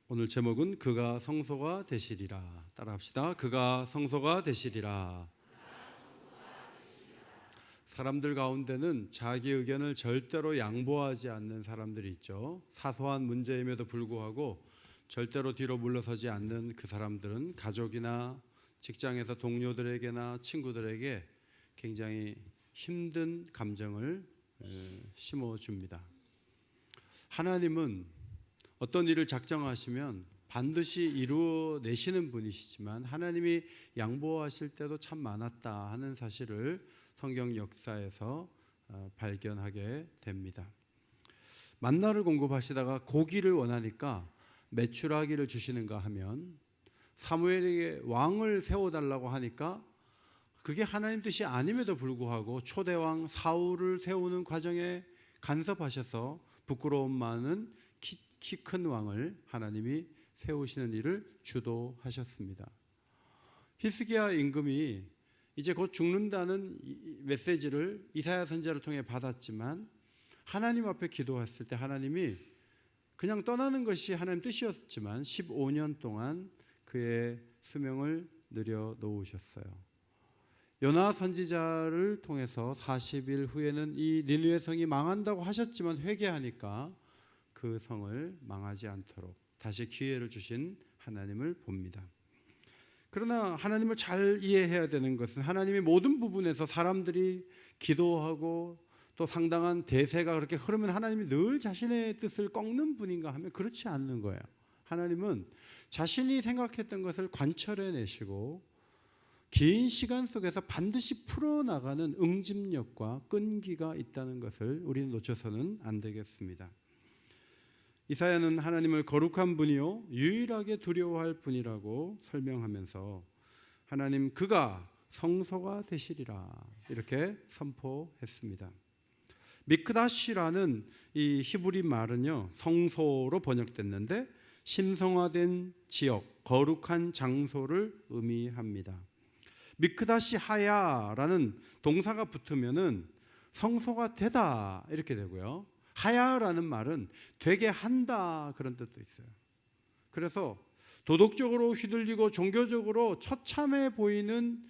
오늘 제목은 그가 성소가 되시리라. 따라합시다. 그가 성소가 되시리라. 사람들 가운데는 자기 의견을 절대로 양보하지 않는 사람들이 있죠. 사소한 문제임에도 불구하고 절대로 뒤로 물러서지 않는 그 사람들은 가족이나 직장에서 동료들에게나 친구들에게 굉장히 힘든 감정을 심어줍니다. 하나님은 어떤 일을 작정하시면 반드시 이루어내시는 분이시지만 하나님이 양보하실 때도 참 많았다 하는 사실을 성경 역사에서 발견하게 됩니다. 만나를 공급하시다가 고기를 원하니까 메추라기를 주시는가 하면 사무엘에게 왕을 세워달라고 하니까 그게 하나님 뜻이 아님에도 불구하고 초대왕 사울을 세우는 과정에 간섭하셔서 부끄러움 많은 키 큰 왕을 하나님이 세우시는 일을 주도하셨습니다. 히스기야 임금이 이제 곧 죽는다는 메시지를 이사야 선지자를 통해 받았지만 하나님 앞에 기도했을 때 하나님이 그냥 떠나는 것이 하나님 뜻이었지만 15년 동안 그의 수명을 늘려놓으셨어요. 요나 선지자를 통해서 40일 후에는 이 니느웨 성이 망한다고 하셨지만 회개하니까 그 성을 망하지 않도록 다시 기회를 주신 하나님을 봅니다. 그러나 하나님을 잘 이해해야 되는 것은 하나님이 모든 부분에서 사람들이 기도하고 또 상당한 대세가 그렇게 흐르면 하나님이 늘 자신의 뜻을 꺾는 분인가 하면 그렇지 않는 거예요. 하나님은 자신이 생각했던 것을 관철해내시고 긴 시간 속에서 반드시 풀어나가는 응집력과 끈기가 있다는 것을 우리는 놓쳐서는 안 되겠습니다. 이사야는 하나님을 거룩한 분이요 유일하게 두려워할 분이라고 설명하면서 하나님 그가 성소가 되시리라 이렇게 선포했습니다. 미크다시라는 이 히브리 말은요 성소로 번역됐는데 신성화된 지역, 거룩한 장소를 의미합니다. 미크다시 하야라는 동사가 붙으면은 성소가 되다 이렇게 되고요. 하야라는 말은 되게 한다 그런 뜻도 있어요. 그래서 도덕적으로 휘둘리고 종교적으로 처참해 보이는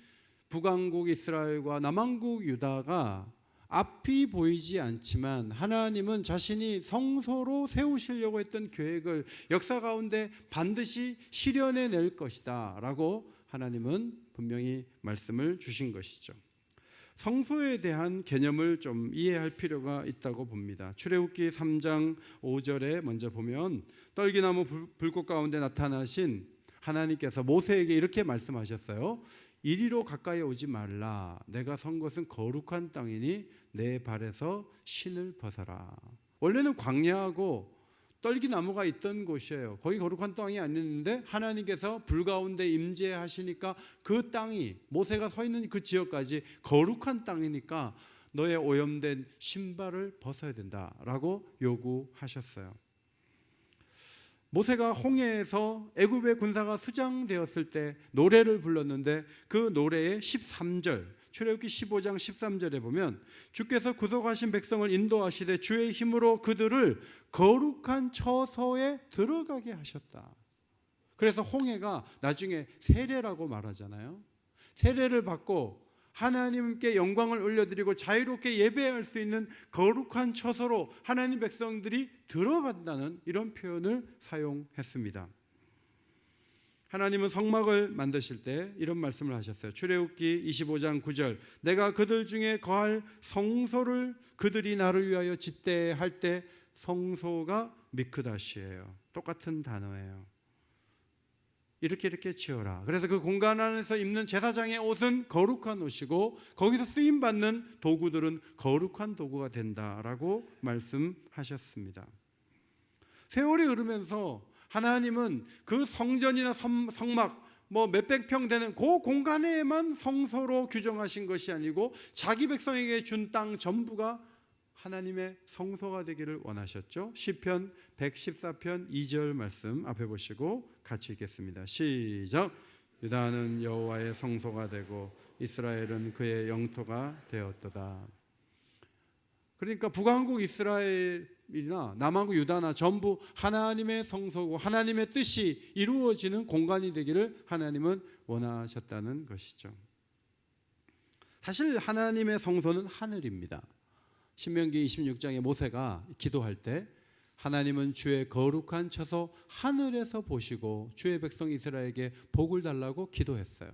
북왕국 이스라엘과 남왕국 유다가 앞이 보이지 않지만 하나님은 자신이 성소로 세우시려고 했던 계획을 역사 가운데 반드시 실현해낼 것이다 라고 하나님은 분명히 말씀을 주신 것이죠. 성소에 대한 개념을 좀 이해할 필요가 있다고 봅니다. 출애굽기 3장 5절에 먼저 보면 떨기나무 불꽃 가운데 나타나신 하나님께서 모세에게 이렇게 말씀하셨어요. 이리로 가까이 오지 말라. 내가 선 것은 거룩한 땅이니 내 발에서 신을 벗어라. 원래는 광야하고 떨기나무가 있던 곳이에요. 거기 거룩한 땅이 아니었는데 하나님께서 불 가운데 임재하시니까 그 땅이 모세가 서 있는 그 지역까지 거룩한 땅이니까 너의 오염된 신발을 벗어야 된다라고 요구하셨어요. 모세가 홍해에서 애굽의 군사가 수장되었을 때 노래를 불렀는데 그 노래의 13절 출애굽기 15장 13절에 보면 주께서 구속하신 백성을 인도하시되 주의 힘으로 그들을 거룩한 처소에 들어가게 하셨다. 그래서 홍해가 나중에 세례라고 말하잖아요. 세례를 받고 하나님께 영광을 올려드리고 자유롭게 예배할 수 있는 거룩한 처소로 하나님 백성들이 들어간다는 이런 표현을 사용했습니다. 하나님은 성막을 만드실 때 이런 말씀을 하셨어요. 출애굽기 25장 9절 내가 그들 중에 거할 성소를 그들이 나를 위하여 짓되 할 때 성소가 미크다시예요. 똑같은 단어예요. 이렇게 지어라. 그래서 그 공간 안에서 입는 제사장의 옷은 거룩한 옷이고 거기서 쓰임받는 도구들은 거룩한 도구가 된다라고 말씀하셨습니다. 세월이 흐르면서 하나님은 그 성전이나 성막 몇백 평 되는 그 공간에만 성소로 규정하신 것이 아니고 자기 백성에게 준 땅 전부가 하나님의 성소가 되기를 원하셨죠. 시편 114편 2절 말씀 앞에 보시고 같이 읽겠습니다. 시작. 유다는 여호와의 성소가 되고 이스라엘은 그의 영토가 되었도다. 그러니까 북왕국 이스라엘 예루살렘이나 남한국 유다나 전부 하나님의 성소고 하나님의 뜻이 이루어지는 공간이 되기를 하나님은 원하셨다는 것이죠. 사실 하나님의 성소는 하늘입니다. 신명기 26장에 모세가 기도할 때 하나님은 주의 거룩한 처소 하늘에서 보시고 주의 백성 이스라엘에게 복을 달라고 기도했어요.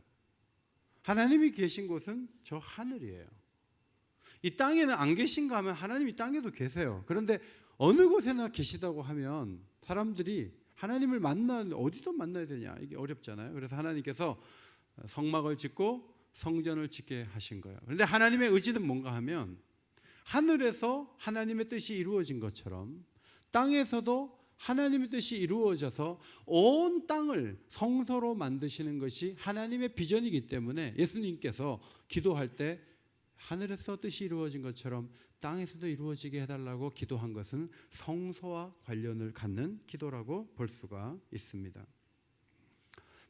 하나님이 계신 곳은 저 하늘이에요. 이 땅에는 안 계신가 하면 하나님이 땅에도 계세요. 그런데 어느 곳에나 계시다고 하면 사람들이 하나님을 어디도 만나야 되냐, 이게 어렵잖아요. 그래서 하나님께서 성막을 짓고 성전을 짓게 하신 거예요. 그런데 하나님의 의지는 뭔가 하면 하늘에서 하나님의 뜻이 이루어진 것처럼 땅에서도 하나님의 뜻이 이루어져서 온 땅을 성소로 만드시는 것이 하나님의 비전이기 때문에 예수님께서 기도할 때 하늘에서 뜻이 이루어진 것처럼 땅에서도 이루어지게 해달라고 기도한 것은 성소와 관련을 갖는 기도라고 볼 수가 있습니다.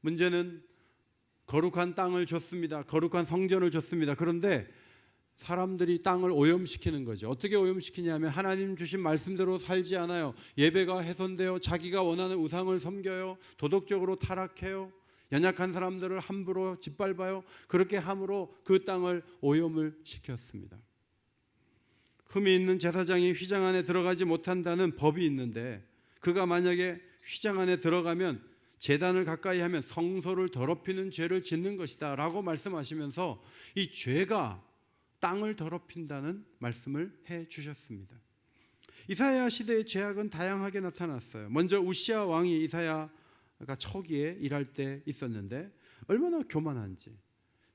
문제는 거룩한 땅을 줬습니다. 거룩한 성전을 줬습니다. 그런데 사람들이 땅을 오염시키는 거죠. 어떻게 오염시키냐면 하나님 주신 말씀대로 살지 않아요. 예배가 훼손되어 자기가 원하는 우상을 섬겨요. 도덕적으로 타락해요. 연약한 사람들을 함부로 짓밟아요. 그렇게 함으로 그 땅을 오염을 시켰습니다. 흠이 있는 제사장이 휘장 안에 들어가지 못한다는 법이 있는데 그가 만약에 휘장 안에 들어가면 제단을 가까이 하면 성소를 더럽히는 죄를 짓는 것이다 라고 말씀하시면서 이 죄가 땅을 더럽힌다는 말씀을 해 주셨습니다. 이사야 시대의 죄악은 다양하게 나타났어요. 먼저 우시아 왕이 이사야가 초기에 일할 때 있었는데 얼마나 교만한지,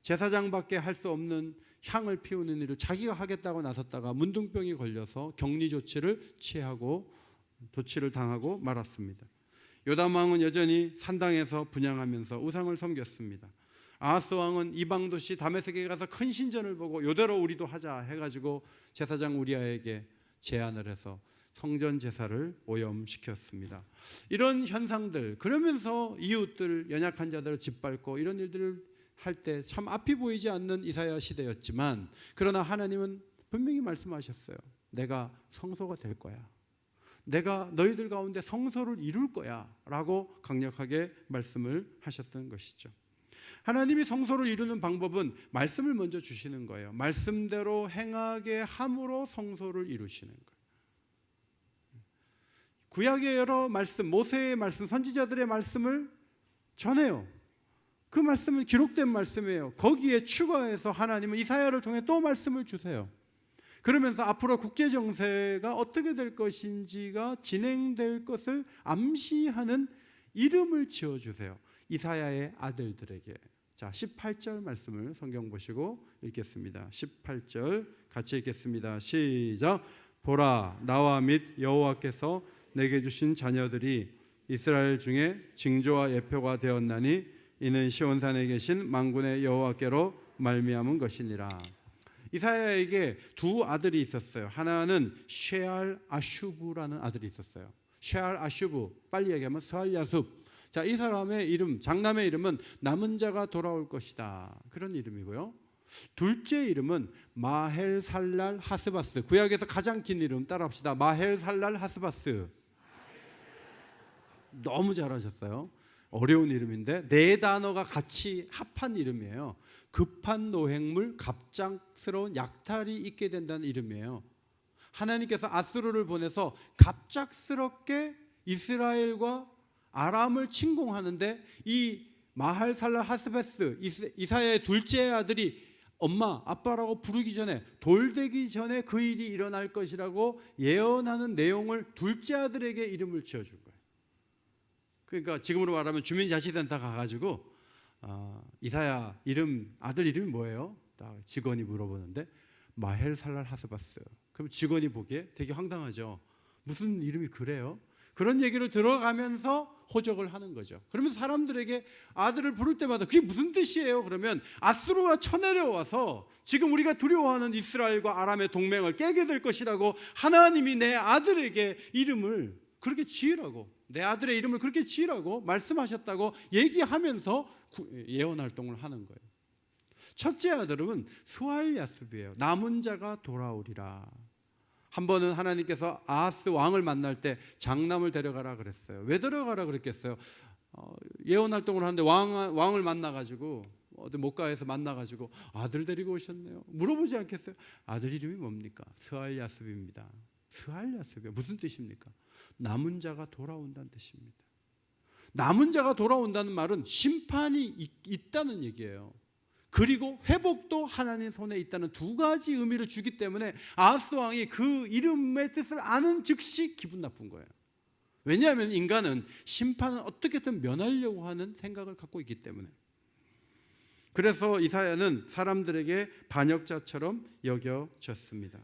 제사장밖에 할 수 없는 향을 피우는 일을 자기가 하겠다고 나섰다가 문둥병이 걸려서 격리 조치를 취하고 도치를 당하고 말았습니다. 요담 왕은 여전히 산당에서 분향하면서 우상을 섬겼습니다. 아하스 왕은 이방 도시 다메섹에 가서 큰 신전을 보고 요대로 우리도 하자 해가지고 제사장 우리아에게 제안을 해서 성전 제사를 오염시켰습니다. 이런 현상들, 그러면서 이웃들, 연약한 자들을 짓밟고 이런 일들을 할 때 참 앞이 보이지 않는 이사야 시대였지만 그러나 하나님은 분명히 말씀하셨어요. 내가 성소가 될 거야. 내가 너희들 가운데 성소를 이룰 거야 라고 강력하게 말씀을 하셨던 것이죠. 하나님이 성소를 이루는 방법은 말씀을 먼저 주시는 거예요. 말씀대로 행하게 함으로 성소를 이루시는 거예요. 구약의 여러 말씀, 모세의 말씀, 선지자들의 말씀을 전해요. 그 말씀은 기록된 말씀이에요. 거기에 추가해서 하나님은 이사야를 통해 또 말씀을 주세요. 그러면서 앞으로 국제정세가 어떻게 될 것인지가 진행될 것을 암시하는 이름을 지어주세요. 이사야의 아들들에게. 자, 18절 말씀을 성경 보시고 읽겠습니다. 18절 같이 읽겠습니다. 시작. 보라, 나와 및 여호와께서 내게 주신 자녀들이 이스라엘 중에 징조와 예표가 되었나니 이는 시온산에 계신 만군의 여호와께로 말미암은 것이니라. 이사야에게 두 아들이 있었어요. 하나는 쉐알 아슈브라는 아들이 있었어요. 쉐알 아슈브, 빨리 얘기하면 스알야숲. 자, 이 사람의 이름, 장남의 이름은 남은 자가 돌아올 것이다, 그런 이름이고요. 둘째 이름은 마헬살랄 하스바스. 구약에서 가장 긴 이름 따라합시다. 마헬살랄 하스바스. 너무 잘하셨어요. 어려운 이름인데 네 단어가 같이 합한 이름이에요. 급한 노획물, 갑작스러운 약탈이 있게 된다는 이름이에요. 하나님께서 아수르를 보내서 갑작스럽게 이스라엘과 아람을 침공하는데 이 마할살랄 하스베스, 이사야의 둘째 아들이 엄마, 아빠라고 부르기 전에, 돌되기 전에 그 일이 일어날 것이라고 예언하는 내용을 둘째 아들에게 이름을 지어준 거예요. 그러니까 지금으로 말하면 주민자치센터 가가지고 이사야 이름, 아들 이름이 뭐예요? 직원이 물어보는데 마헬살랄 하스바스. 그럼 직원이 보기에 되게 황당하죠. 무슨 이름이 그래요? 그런 얘기를 들어가면서 호적을 하는 거죠. 그러면 사람들에게 아들을 부를 때마다 그게 무슨 뜻이에요? 그러면 아수르가 쳐내려와서 지금 우리가 두려워하는 이스라엘과 아람의 동맹을 깨게 될 것이라고 하나님이 내 아들에게 이름을 그렇게 지으라고, 내 아들의 이름을 그렇게 지으라고 말씀하셨다고 얘기하면서 예언 활동을 하는 거예요. 첫째 아들은 스알야숲이에요. 남은 자가 돌아오리라. 한 번은 하나님께서 아하스 왕을 만날 때 장남을 데려가라 그랬어요. 왜 데려가라 그랬겠어요? 예언 활동을 하는데 왕을 만나가지고 어디 못가에서 만나가지고 아들 데리고 오셨네요. 물어보지 않겠어요? 아들 이름이 뭡니까? 스알야습입니다. 스알야습이 무슨 뜻입니까? 남은 자가 돌아온다는 뜻입니다. 남은 자가 돌아온다는 말은 심판이 있다는 얘기예요. 그리고 회복도 하나님 손에 있다는 두 가지 의미를 주기 때문에 아하스 왕이 그 이름의 뜻을 아는 즉시 기분 나쁜 거예요. 왜냐하면 인간은 심판은 어떻게든 면하려고 하는 생각을 갖고 있기 때문에. 그래서 이사야는 사람들에게 반역자처럼 여겨졌습니다.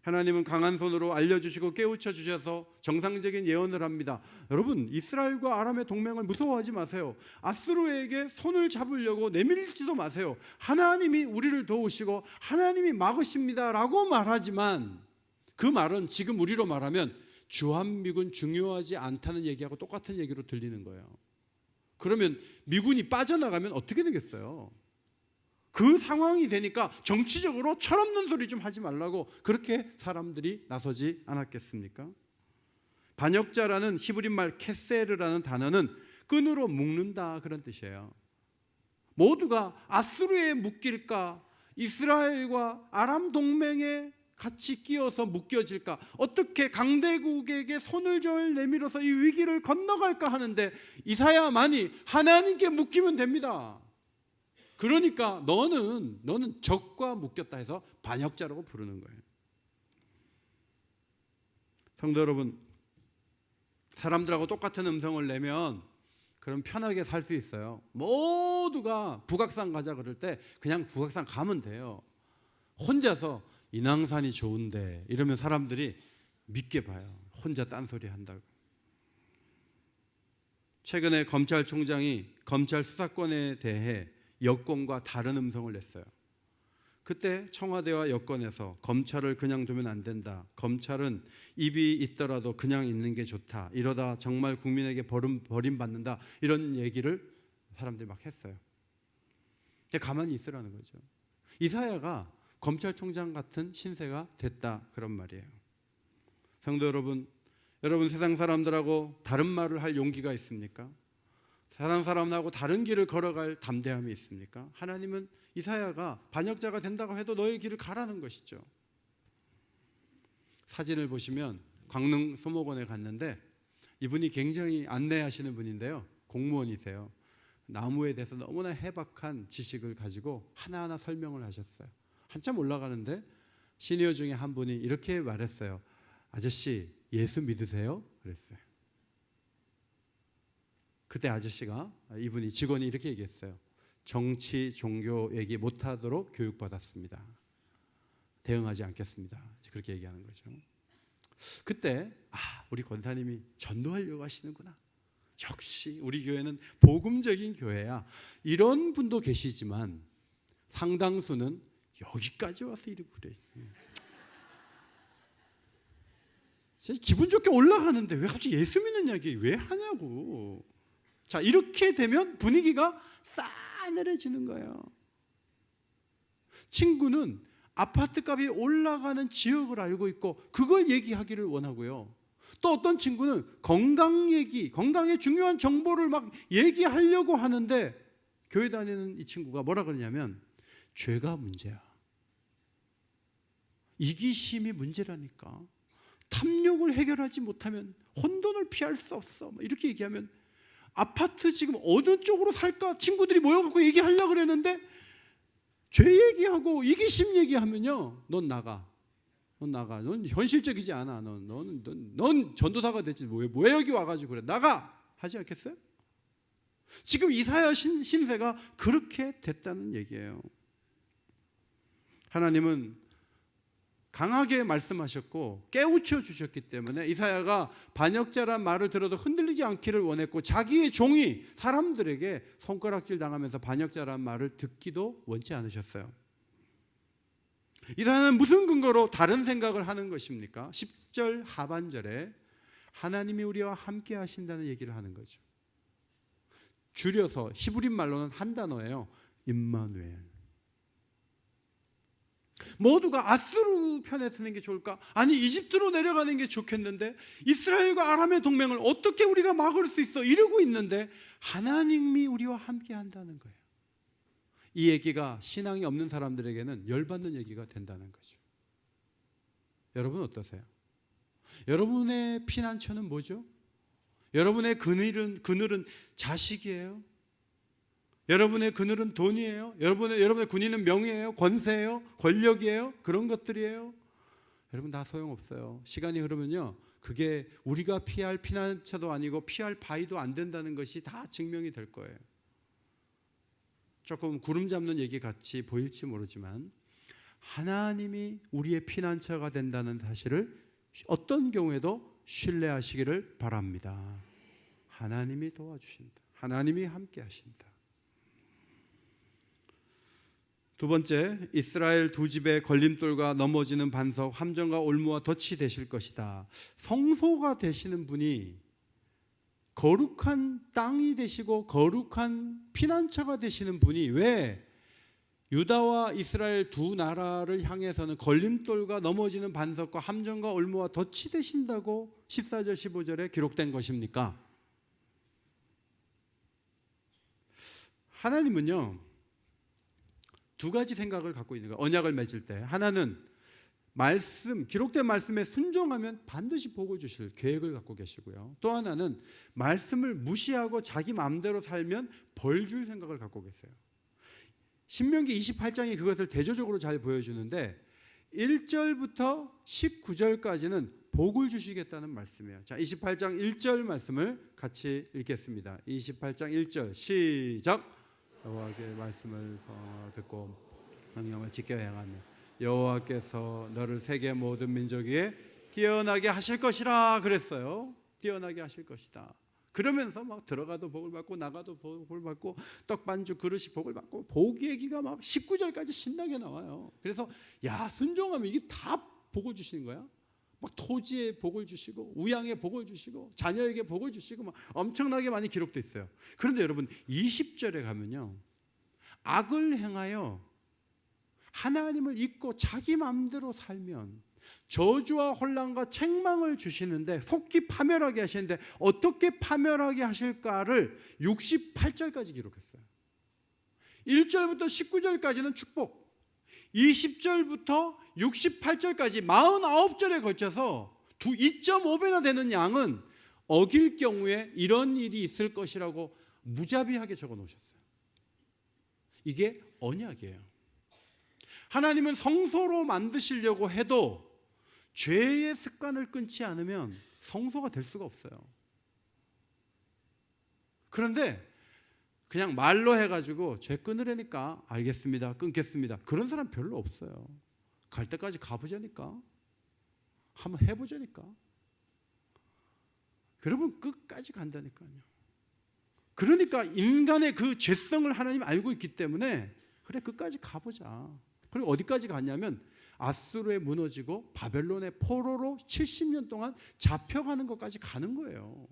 하나님은 강한 손으로 알려주시고 깨우쳐 주셔서 정상적인 예언을 합니다. 여러분, 이스라엘과 아람의 동맹을 무서워하지 마세요. 아수르에게 손을 잡으려고 내밀지도 마세요. 하나님이 우리를 도우시고 하나님이 막으십니다 라고 말하지만 그 말은 지금 우리로 말하면 주한미군 중요하지 않다는 얘기하고 똑같은 얘기로 들리는 거예요. 그러면 미군이 빠져나가면 어떻게 되겠어요? 그 상황이 되니까 정치적으로 철없는 소리 좀 하지 말라고 그렇게 사람들이 나서지 않았겠습니까? 반역자라는 히브리 말 케세르라는 단어는 끈으로 묶는다 그런 뜻이에요. 모두가 아수르에 묶일까? 이스라엘과 아람 동맹에 같이 끼어서 묶여질까? 어떻게 강대국에게 손을 절 내밀어서 이 위기를 건너갈까 하는데 이사야만이 하나님께 묶이면 됩니다. 그러니까 너는 적과 묶였다 해서 반역자라고 부르는 거예요. 성도 여러분, 사람들하고 똑같은 음성을 내면 그럼 편하게 살 수 있어요. 모두가 북악산 가자 그럴 때 그냥 북악산 가면 돼요. 혼자서 인왕산이 좋은데 이러면 사람들이 믿게 봐요. 혼자 딴소리 한다고. 최근에 검찰총장이 검찰 수사권에 대해 여권과 다른 음성을 냈어요. 그때 청와대와 여권에서 검찰을 그냥 두면 안 된다. 검찰은 입이 있더라도 그냥 있는 게 좋다. 이러다 정말 국민에게 버림받는다. 이런 얘기를 사람들이 막 했어요. 가만히 있으라는 거죠. 이사야가 검찰총장 같은 신세가 됐다 그런 말이에요. 성도 여러분, 여러분 세상 사람들하고 다른 말을 할 용기가 있습니까? 세상 사람하고 다른 길을 걸어갈 담대함이 있습니까? 하나님은 이사야가 반역자가 된다고 해도 너의 길을 가라는 것이죠. 사진을 보시면 강릉 소목원에 갔는데 이분이 굉장히 안내하시는 분인데요. 공무원이세요. 나무에 대해서 너무나 해박한 지식을 가지고 하나하나 설명을 하셨어요. 한참 올라가는데 시니어 중에 한 분이 이렇게 말했어요. 아저씨, 예수 믿으세요? 그랬어요. 그때 아저씨가, 이분이 직원이 이렇게 얘기했어요. 정치, 종교 얘기 못하도록 교육받았습니다. 대응하지 않겠습니다. 그렇게 얘기하는 거죠. 그때 우리 권사님이 전도하려고 하시는구나. 역시 우리 교회는 복음적인 교회야. 이런 분도 계시지만 상당수는 여기까지 와서 이러고 그래. 기분 좋게 올라가는데 왜 갑자기 예수 믿는 이야기 왜 하냐고. 자, 이렇게 되면 분위기가 싸늘해지는 거예요. 친구는 아파트 값이 올라가는 지역을 알고 있고 그걸 얘기하기를 원하고요. 또 어떤 친구는 건강 얘기, 건강에 중요한 정보를 막 얘기하려고 하는데 교회 다니는 이 친구가 뭐라 그러냐면 죄가 문제야. 이기심이 문제라니까. 탐욕을 해결하지 못하면 혼돈을 피할 수 없어. 이렇게 얘기하면 아파트 지금 어느 쪽으로 살까 친구들이 모여갖고 얘기하려고 그랬는데 죄 얘기하고 이기심 얘기하면요, 넌 나가. 넌 현실적이지 않아. 넌 전도사가 됐지. 왜 여기 와가지고 그래? 나가! 하지 않겠어요? 지금 이사야 신세가 그렇게 됐다는 얘기예요. 하나님은 강하게 말씀하셨고 깨우쳐 주셨기 때문에 이사야가 반역자란 말을 들어도 흔들리지 않기를 원했고 자기의 종이 사람들에게 손가락질 당하면서 반역자란 말을 듣기도 원치 않으셨어요. 이사야는 무슨 근거로 다른 생각을 하는 것입니까? 10절 하반절에 하나님이 우리와 함께 하신다는 얘기를 하는 거죠. 줄여서 히브리 말로는 한 단어예요. 임마누엘. 모두가 아수르 편에 서는 게 좋을까? 아니 이집트로 내려가는 게 좋겠는데 이스라엘과 아람의 동맹을 어떻게 우리가 막을 수 있어? 이러고 있는데 하나님이 우리와 함께 한다는 거예요. 이 얘기가 신앙이 없는 사람들에게는 열받는 얘기가 된다는 거죠. 여러분 어떠세요? 여러분의 피난처는 뭐죠? 여러분의 그늘은 자식이에요? 여러분의 그늘은 돈이에요? 여러분의 군인은 명예예요? 권세예요? 권력이에요? 그런 것들이에요? 여러분 다 소용없어요. 시간이 흐르면요, 그게 우리가 피할 피난처도 아니고 피할 바위도 안 된다는 것이 다 증명이 될 거예요. 조금 구름 잡는 얘기 같이 보일지 모르지만 하나님이 우리의 피난처가 된다는 사실을 어떤 경우에도 신뢰하시기를 바랍니다. 하나님이 도와주신다. 하나님이 함께 하신다. 두 번째, 이스라엘 두 집의 걸림돌과 넘어지는 반석, 함정과 올무와 덫이 되실 것이다. 성소가 되시는 분이 거룩한 땅이 되시고 거룩한 피난처가 되시는 분이 왜 유다와 이스라엘 두 나라를 향해서는 걸림돌과 넘어지는 반석과 함정과 올무와 덫이 되신다고 14절 15절에 기록된 것입니까? 하나님은요 두 가지 생각을 갖고 있는 거예요. 언약을 맺을 때 하나는 기록된 말씀에 순종하면 반드시 복을 주실 계획을 갖고 계시고요, 또 하나는 말씀을 무시하고 자기 마음대로 살면 벌 줄 생각을 갖고 계세요. 신명기 28장이 그것을 대조적으로 잘 보여주는데 1절부터 19절까지는 복을 주시겠다는 말씀이에요. 자, 28장 1절 말씀을 같이 읽겠습니다. 28장 1절 시작. 여호와의 말씀을 듣고 명령을 지켜 행하며 여호와께서 너를 세계 모든 민족 위에 뛰어나게 하실 것이라 그랬어요. 뛰어나게 하실 것이다. 그러면서 막 들어가도 복을 받고 나가도 복을 받고 떡반죽 그릇이 복을 받고 복 얘기가 막 19절까지 신나게 나와요. 그래서 야, 순종하면 이게 다 복을 주시는 거야. 막 토지에 복을 주시고 우양에 복을 주시고 자녀에게 복을 주시고 막 엄청나게 많이 기록돼 있어요. 그런데 여러분 20절에 가면요, 악을 행하여 하나님을 잊고 자기 마음대로 살면 저주와 혼란과 책망을 주시는데 속히 파멸하게 하시는데 어떻게 파멸하게 하실까를 68절까지 기록했어요. 1절부터 19절까지는 축복, 20절부터 68절까지 49절에 걸쳐서 2.5배나 되는 양은 어길 경우에 이런 일이 있을 것이라고 무자비하게 적어 놓으셨어요. 이게 언약이에요. 하나님은 성소로 만드시려고 해도 죄의 습관을 끊지 않으면 성소가 될 수가 없어요. 그런데 그냥 말로 해가지고 죄 끊으려니까 알겠습니다, 끊겠습니다, 그런 사람 별로 없어요. 갈 때까지 가보자니까, 한번 해보자니까. 여러분 끝까지 간다니까요. 그러니까 인간의 그 죄성을 하나님 알고 있기 때문에 그래 끝까지 가보자. 그리고 어디까지 갔냐면 아수르에 무너지고 바벨론의 포로로 70년 동안 잡혀가는 것까지 가는 거예요.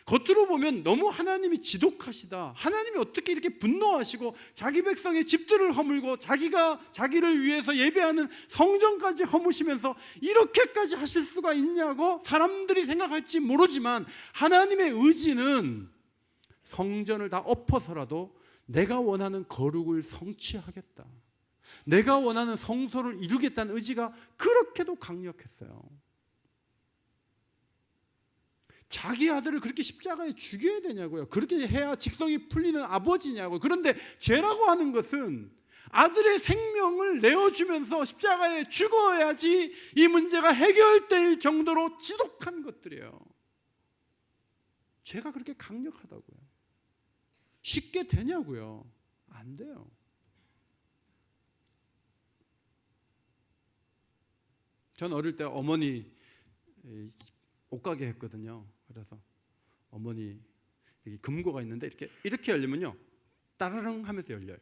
겉으로 보면 너무 하나님이 지독하시다, 하나님이 어떻게 이렇게 분노하시고 자기 백성의 집들을 허물고 자기를 위해서 예배하는 성전까지 허무시면서 이렇게까지 하실 수가 있냐고 사람들이 생각할지 모르지만 하나님의 의지는 성전을 다 엎어서라도 내가 원하는 거룩을 성취하겠다, 내가 원하는 성소를 이루겠다는 의지가 그렇게도 강력했어요. 자기 아들을 그렇게 십자가에 죽여야 되냐고요. 그렇게 해야 직성이 풀리는 아버지냐고요. 그런데 죄라고 하는 것은 아들의 생명을 내어주면서 십자가에 죽어야지 이 문제가 해결될 정도로 지독한 것들이에요. 죄가 그렇게 강력하다고요. 쉽게 되냐고요. 안 돼요. 전 어릴 때 어머니 옷가게 했거든요. 그래서 어머니 금고가 있는데 이렇게 열리면요 따르릉 하면서 열려요.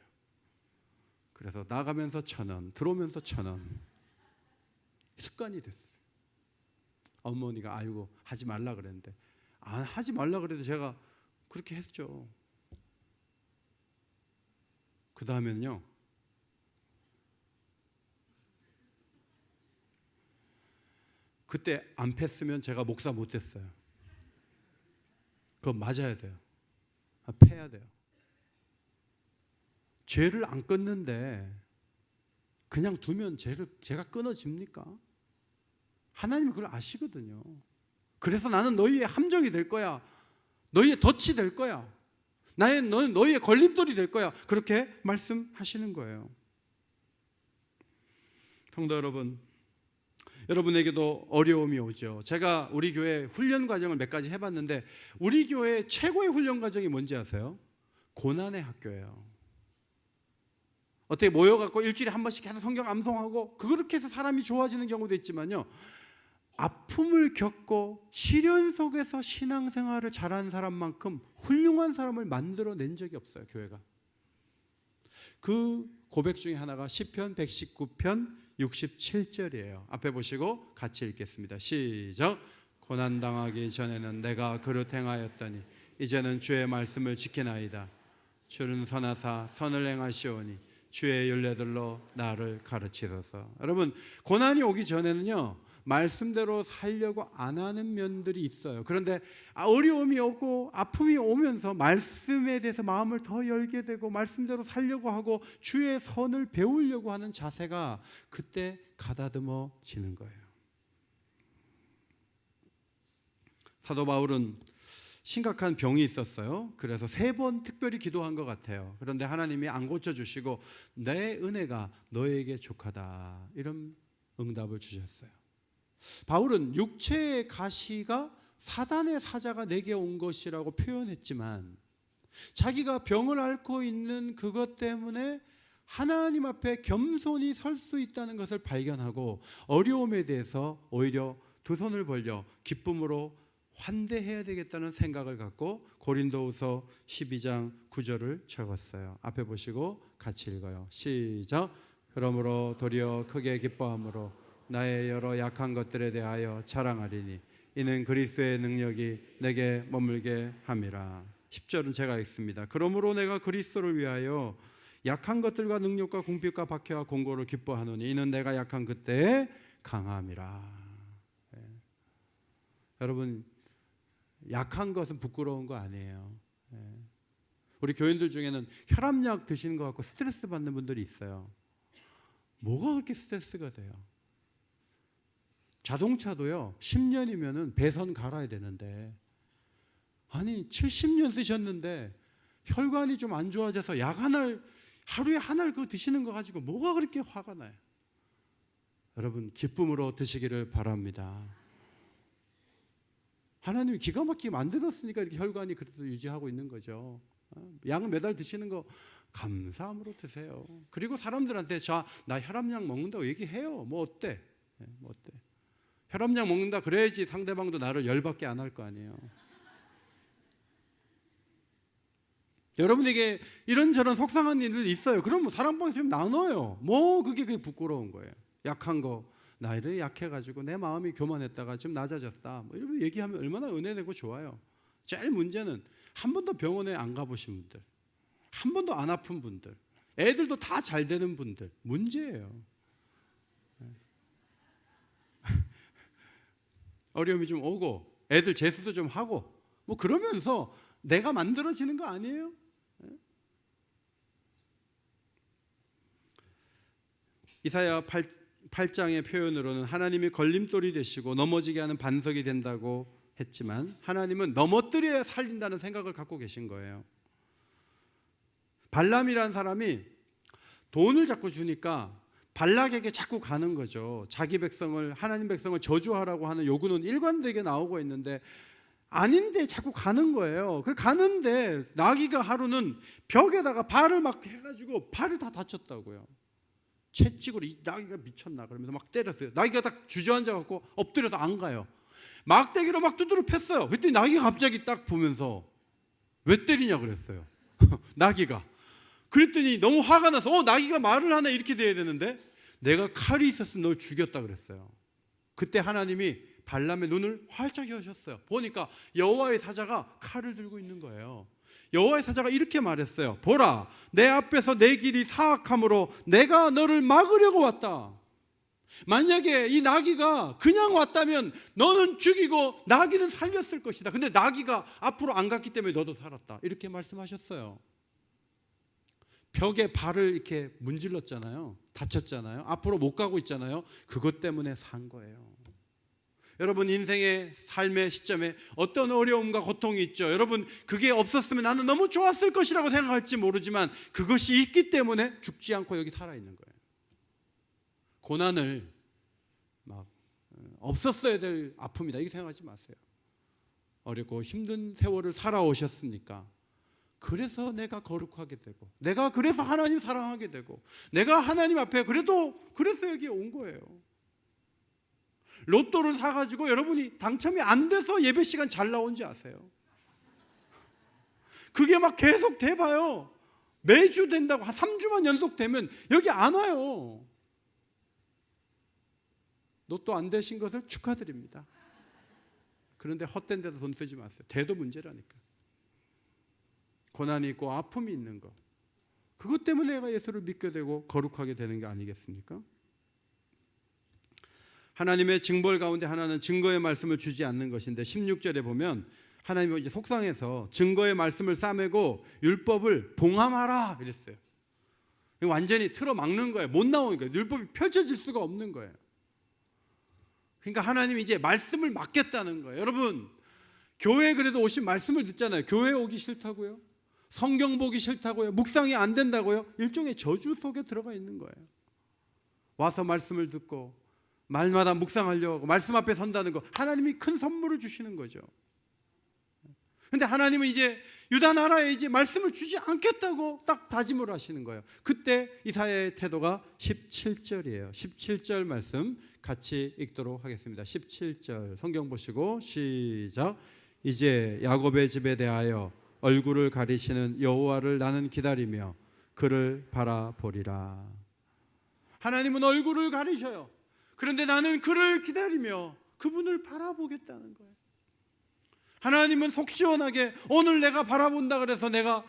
그래서 나가면서 1,000원, 들어오면서 1,000원. 습관이 됐어요. 어머니가 알고 하지 말라 그랬는데 하지 말라 그래도 제가 그렇게 했죠. 그 다음에는요 그때 안 팼으면 제가 목사 못 됐어요. 그거 맞아야 돼요. 패야 돼요. 죄를 안 끊는데 그냥 두면 제가 끊어집니까? 하나님이 그걸 아시거든요. 그래서 나는 너희의 함정이 될 거야. 너희의 덫이 될 거야. 너희의 걸림돌이 될 거야. 그렇게 말씀하시는 거예요. 성도 여러분, 여러분에게도 어려움이 오죠. 제가 우리 교회 훈련 과정을 몇 가지 해봤는데 우리 교회 최고의 훈련 과정이 뭔지 아세요? 고난의 학교예요. 어떻게 모여갖고 일주일에 한 번씩 계속 성경 암송하고 그렇게 해서 사람이 좋아지는 경우도 있지만요, 아픔을 겪고 시련 속에서 신앙생활을 잘하는 사람만큼 훌륭한 사람을 만들어낸 적이 없어요, 교회가. 그 고백 중에 하나가 시편 119편 67절이에요. 앞에 보시고 같이 읽겠습니다. 시작. 고난당하기 전에는 내가 그릇 행하였더니 이제는 주의 말씀을 지키나이다. 주는 선하사 선을 행하시오니 주의 윤례들로 나를 가르치소서. 여러분, 고난이 오기 전에는요, 말씀대로 살려고 안 하는 면들이 있어요. 그런데 어려움이 오고 아픔이 오면서 말씀에 대해서 마음을 더 열게 되고 말씀대로 살려고 하고 주의 선을 배우려고 하는 자세가 그때 가다듬어지는 거예요. 사도 바울은 심각한 병이 있었어요. 그래서 3번 특별히 기도한 것 같아요. 그런데 하나님이 안 고쳐주시고 내 은혜가 너에게 족하다, 이런 응답을 주셨어요. 바울은 육체의 가시가 사단의 사자가 내게 온 것이라고 표현했지만 자기가 병을 앓고 있는 그것 때문에 하나님 앞에 겸손히 설 수 있다는 것을 발견하고 어려움에 대해서 오히려 두 손을 벌려 기쁨으로 환대해야 되겠다는 생각을 갖고 고린도후서 12장 9절을 적었어요. 앞에 보시고 같이 읽어요. 시작. 그러므로 도리어 크게 기뻐함으로 나의 여러 약한 것들에 대하여 자랑하리니 이는 그리스도의 능력이 내게 머물게 함이라. 10절은 제가 읽습니다. 그러므로 내가 그리스도를 위하여 약한 것들과 능력과 궁핍과 박해와 공고를 기뻐하노니 이는 내가 약한 그때에 강함이라. 네. 여러분, 약한 것은 부끄러운 거 아니에요. 네. 우리 교인들 중에는 혈압약 드시는 것 같고 스트레스 받는 분들이 있어요. 뭐가 그렇게 스트레스가 돼요? 자동차도요, 10년이면은 배선 갈아야 되는데, 아니 70년 쓰셨는데 혈관이 좀 안 좋아져서 약 하루에 한 알 그거 드시는 거 가지고 뭐가 그렇게 화가 나요? 여러분, 기쁨으로 드시기를 바랍니다. 하나님이 기가 막히게 만들었으니까 이렇게 혈관이 그래도 유지하고 있는 거죠. 약 매달 드시는 거 감사함으로 드세요. 그리고 사람들한테 나 혈압약 먹는다고 얘기해요. 뭐 어때? 뭐 어때? 혈압약 먹는다 그래야지 상대방도 나를 열받게 안 할 거 아니에요. 여러분에게 이런저런 속상한 일들이 있어요. 그럼 뭐 사랑방에 좀 나눠요. 뭐 그게 부끄러운 거예요. 약한 거, 나 이래 약해가지고 내 마음이 교만했다가 좀 낮아졌다, 뭐 이런 얘기하면 얼마나 은혜되고 좋아요. 제일 문제는 한 번도 병원에 안 가보신 분들, 한 번도 안 아픈 분들, 애들도 다 잘 되는 분들, 문제예요. 어려움이 좀 오고 애들 재수도 좀 하고 뭐 그러면서 내가 만들어지는 거 아니에요? 이사야 8장의 표현으로는 하나님이 걸림돌이 되시고 넘어지게 하는 반석이 된다고 했지만 하나님은 넘어뜨려야 살린다는 생각을 갖고 계신 거예요. 발람이라는 사람이 돈을 자꾸 주니까 발락에게 자꾸 가는 거죠. 자기 백성을, 하나님 백성을 저주하라고 하는 요구는 일관되게 나오고 있는데 아닌데 자꾸 가는 거예요. 그래 가는데 나귀가 하루는 벽에다가 발을 막 해가지고 발을 다 다쳤다고요. 채찍으로 이 나귀가 미쳤나 그러면서 막 때렸어요. 나귀가 딱 주저앉아갖고 엎드려도 안 가요. 막대기로 막 두드려 팼어요. 그랬더니 나귀가 갑자기 딱 보면서 왜 때리냐 그랬어요. 나귀가. 그랬더니 너무 화가 나서 나귀가 말을 하나 이렇게 돼야 되는데 내가 칼이 있었으면 널 죽였다 그랬어요. 그때 하나님이 발람의 눈을 활짝 여셨어요. 보니까 여호와의 사자가 칼을 들고 있는 거예요. 여호와의 사자가 이렇게 말했어요. 보라, 내 앞에서 내 길이 사악함으로 내가 너를 막으려고 왔다. 만약에 이 나귀가 그냥 왔다면 너는 죽이고 나귀는 살렸을 것이다. 근데 나귀가 앞으로 안 갔기 때문에 너도 살았다. 이렇게 말씀하셨어요. 벽에 발을 이렇게 문질렀잖아요. 다쳤잖아요. 앞으로 못 가고 있잖아요. 그것 때문에 산 거예요. 여러분 인생의 삶의 시점에 어떤 어려움과 고통이 있죠. 여러분 그게 없었으면 나는 너무 좋았을 것이라고 생각할지 모르지만 그것이 있기 때문에 죽지 않고 여기 살아있는 거예요. 고난을 막 없었어야 될 아픔이다 이렇게 생각하지 마세요. 어렵고 힘든 세월을 살아오셨습니까? 그래서 내가 거룩하게 되고, 내가 그래서 하나님 사랑하게 되고, 내가 하나님 앞에 그래서 여기 온 거예요. 로또를 사가지고 여러분이 당첨이 안 돼서 예배 시간 잘 나온지 아세요? 그게 막 계속 돼봐요. 매주 된다고 한 3주만 연속 되면 여기 안 와요. 로또 안 되신 것을 축하드립니다. 그런데 헛된 데도 돈 쓰지 마세요. 돼도 문제라니까. 고난이 있고 아픔이 있는 것, 그것 때문에 내가 예수를 믿게 되고 거룩하게 되는 게 아니겠습니까? 하나님의 징벌 가운데 하나는 증거의 말씀을 주지 않는 것인데 16절에 보면 하나님은 이제 속상해서 증거의 말씀을 싸매고 율법을 봉함하라 이랬어요. 완전히 틀어막는 거예요. 못 나오니까 율법이 펼쳐질 수가 없는 거예요. 그러니까 하나님이 이제 말씀을 막겠다는 거예요. 여러분 교회에 그래도 오신 말씀을 듣잖아요. 교회 오기 싫다고요? 성경 보기 싫다고요? 묵상이 안 된다고요? 일종의 저주 속에 들어가 있는 거예요. 와서 말씀을 듣고 말마다 묵상하려고 하고 말씀 앞에 선다는 거, 하나님이 큰 선물을 주시는 거죠. 그런데 하나님은 이제 유다 나라에 이제 말씀을 주지 않겠다고 딱 다짐을 하시는 거예요. 그때 이사야의 태도가 17절이에요. 17절 말씀 같이 읽도록 하겠습니다. 17절 성경 보시고 시작. 이제 야곱의 집에 대하여 얼굴을 가리시는 여호와를 나는 기다리며 그를 바라보리라. 하나님은 얼굴을 가리셔요. 그런데 나는 그를 기다리며 그분을 바라보겠다는 거예요. 하나님은 속 시원하게 오늘 내가 바라본다 그래서 내가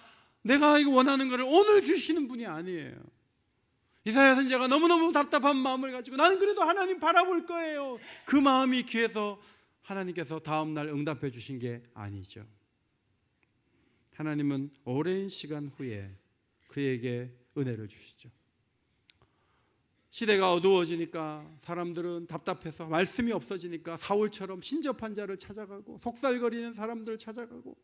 이거 원하는 것을 오늘 주시는 분이 아니에요. 이사야 선지자가 너무너무 답답한 마음을 가지고 나는 그래도 하나님 바라볼 거예요. 그 마음이 귀해서 하나님께서 다음 날 응답해 주신 게 아니죠. 하나님은 오랜 시간 후에 그에게 은혜를 주시죠. 시대가 어두워지니까 사람들은 답답해서 말씀이 없어지니까 사울처럼 신접한 자를 찾아가고 속살거리는 사람들을 찾아가고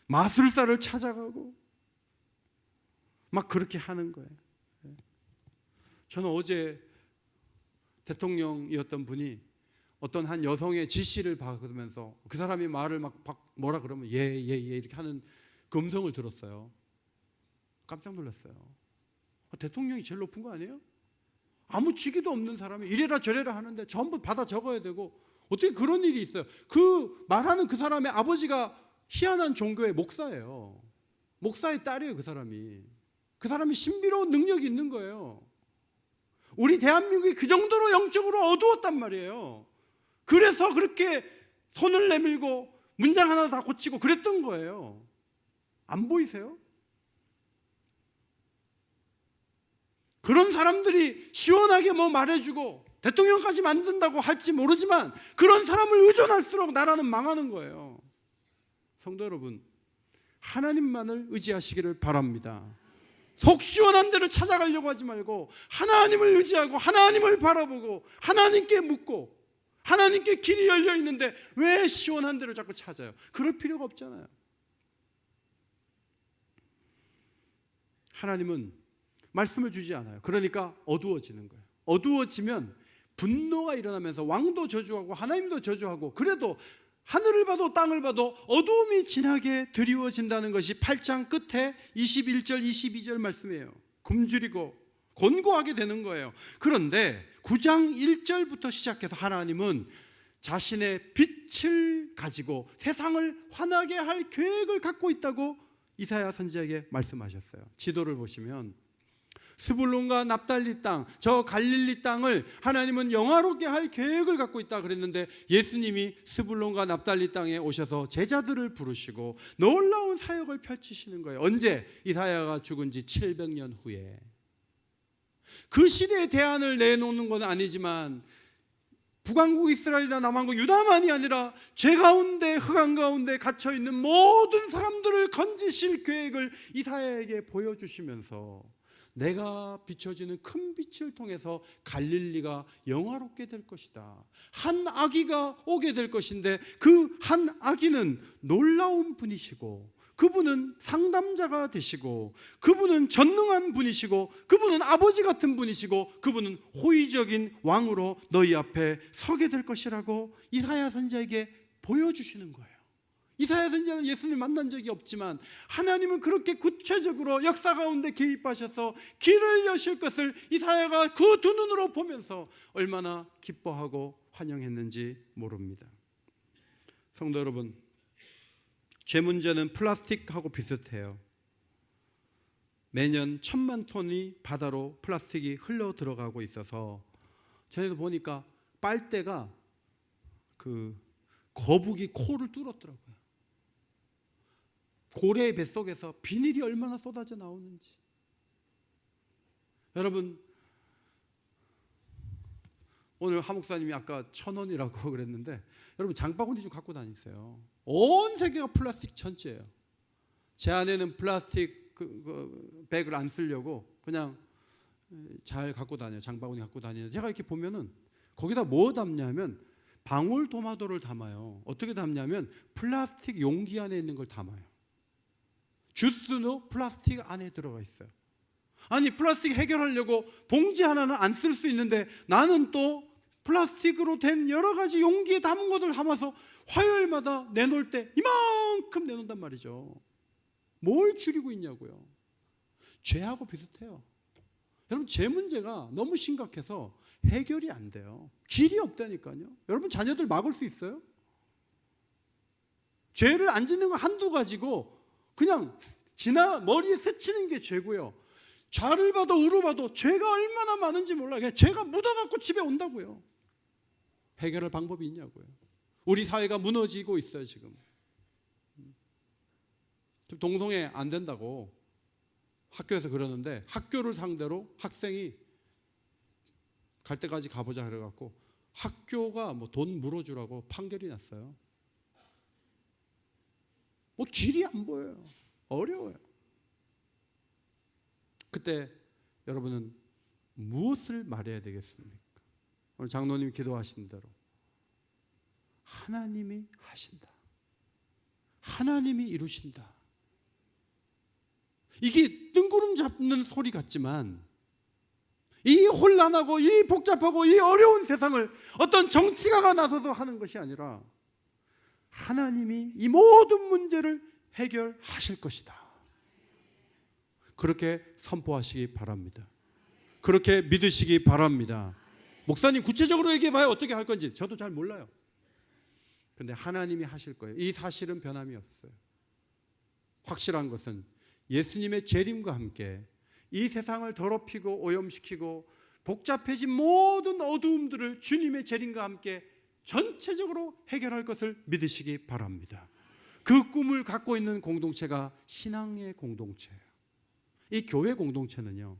마술사를 찾아가고 막 그렇게 하는 거예요. 저는 어제 대통령이었던 분이 어떤 한 여성의 지시를 받으면서 그 사람이 말을 막 뭐라 그러면 예 이렇게 하는 그 음성을 들었어요. 깜짝 놀랐어요. 대통령이 제일 높은 거 아니에요? 아무 직위도 없는 사람이 이래라 저래라 하는데 전부 받아 적어야 되고 어떻게 그런 일이 있어요? 그 말하는 그 사람의 아버지가 희한한 종교의 목사예요. 목사의 딸이에요. 그 사람이 신비로운 능력이 있는 거예요. 우리 대한민국이 그 정도로 영적으로 어두웠단 말이에요. 그래서 그렇게 손을 내밀고 문장 하나 다 고치고 그랬던 거예요. 안 보이세요? 그런 사람들이 시원하게 뭐 말해주고 대통령까지 만든다고 할지 모르지만 그런 사람을 의존할수록 나라는 망하는 거예요. 성도 여러분, 하나님만을 의지하시기를 바랍니다. 속 시원한 데를 찾아가려고 하지 말고 하나님을 의지하고 하나님을 바라보고 하나님께 묻고 하나님께 길이 열려 있는데 왜 시원한 데를 자꾸 찾아요? 그럴 필요가 없잖아요. 하나님은 말씀을 주지 않아요. 그러니까 어두워지는 거예요. 어두워지면 분노가 일어나면서 왕도 저주하고 하나님도 저주하고 그래도 하늘을 봐도 땅을 봐도 어두움이 진하게 드리워진다는 것이 8장 끝에 21절 22절 말씀이에요. 굶주리고 곤고하게 되는 거예요. 그런데 9장 1절부터 시작해서 하나님은 자신의 빛을 가지고 세상을 환하게 할 계획을 갖고 있다고 이사야 선지자에게 말씀하셨어요. 지도를 보시면 스불론과 납달리 땅, 저 갈릴리 땅을 하나님은 영화롭게 할 계획을 갖고 있다 그랬는데 예수님이 스불론과 납달리 땅에 오셔서 제자들을 부르시고 놀라운 사역을 펼치시는 거예요. 언제? 이사야가 죽은 지 700년 후에. 그 시대의 대안을 내놓는 건 아니지만 북왕국 이스라엘이나 남왕국 유다만이 아니라 죄 가운데 흑암 가운데 갇혀있는 모든 사람들을 건지실 계획을 이사야에게 보여주시면서 내가 비춰지는 큰 빛을 통해서 갈릴리가 영화롭게 될 것이다. 한 아기가 오게 될 것인데 그 한 아기는 놀라운 분이시고 그분은 상담자가 되시고 그분은 전능한 분이시고 그분은 아버지 같은 분이시고 그분은 호의적인 왕으로 너희 앞에 서게 될 것이라고 이사야 선지자에게 보여주시는 거예요. 이사야 선지자는 예수님 만난 적이 없지만 하나님은 그렇게 구체적으로 역사 가운데 개입하셔서 길을 여실 것을 이사야가 그 두 눈으로 보면서 얼마나 기뻐하고 환영했는지 모릅니다. 성도 여러분, 죄 문제는 플라스틱하고 비슷해요. 매년 1000만 톤이 바다로 플라스틱이 흘러 들어가고 있어서 전에도 보니까 빨대가 그 거북이 코를 뚫었더라고요. 고래의 뱃속에서 비닐이 얼마나 쏟아져 나오는지. 여러분, 오늘 하 목사님이 아까 1000원이라고 그랬는데 여러분 장바구니 좀 갖고 다니세요. 온 세계가 플라스틱 천지예요. 제 안에는 플라스틱 백을 안 쓰려고 그냥 잘 갖고 다녀요. 장바구니 갖고 다니는. 제가 이렇게 보면은 거기다 뭐 담냐면 방울토마토를 담아요. 어떻게 담냐면 플라스틱 용기 안에 있는 걸 담아요. 주스도 플라스틱 안에 들어가 있어요. 아니 플라스틱 해결하려고 봉지 하나는 안 쓸 수 있는데 나는 또 플라스틱으로 된 여러 가지 용기에 담은 것을 담아서 화요일마다 내놓을 때 이만큼 내놓는단 말이죠. 뭘 줄이고 있냐고요. 죄하고 비슷해요. 여러분 죄 문제가 너무 심각해서 해결이 안 돼요. 길이 없다니까요. 여러분 자녀들 막을 수 있어요? 죄를 안 짓는 거 한두 가지고 그냥 머리에 스치는 게 죄고요. 좌를 봐도 우를 봐도 죄가 얼마나 많은지 몰라요. 그냥 죄가 묻어갖고 집에 온다고요. 해결할 방법이 있냐고요. 우리 사회가 무너지고 있어요 지금. 동성애 안 된다고 학교에서 그러는데 학교를 상대로 학생이 갈 때까지 가보자 그래갖고 학교가 뭐 돈 물어주라고 판결이 났어요. 뭐 길이 안 보여요. 어려워요. 그때 여러분은 무엇을 말해야 되겠습니까? 오늘 장로님이 기도하신 대로 하나님이 하신다. 하나님이 이루신다. 이게 뜬구름 잡는 소리 같지만 이 혼란하고 이 복잡하고 이 어려운 세상을 어떤 정치가가 나서서 하는 것이 아니라 하나님이 이 모든 문제를 해결하실 것이다. 그렇게 선포하시기 바랍니다. 그렇게 믿으시기 바랍니다. 목사님 구체적으로 얘기해봐요. 어떻게 할 건지 저도 잘 몰라요. 그런데 하나님이 하실 거예요. 이 사실은 변함이 없어요. 확실한 것은 예수님의 재림과 함께 이 세상을 더럽히고 오염시키고 복잡해진 모든 어두움들을 주님의 재림과 함께 전체적으로 해결할 것을 믿으시기 바랍니다. 그 꿈을 갖고 있는 공동체가 신앙의 공동체예요. 이 교회 공동체는요,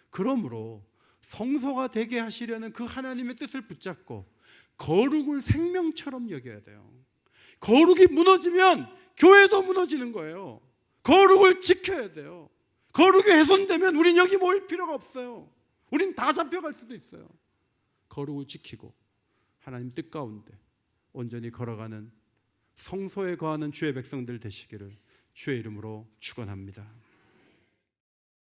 그러므로 성소가 되게 하시려는 그 하나님의 뜻을 붙잡고 거룩을 생명처럼 여겨야 돼요. 거룩이 무너지면 교회도 무너지는 거예요. 거룩을 지켜야 돼요. 거룩이 훼손되면 우린 여기 모일 필요가 없어요. 우린 다 잡혀갈 수도 있어요. 거룩을 지키고 하나님 뜻 가운데 온전히 걸어가는 성소에 거하는 주의 백성들 되시기를 주의 이름으로 축원합니다.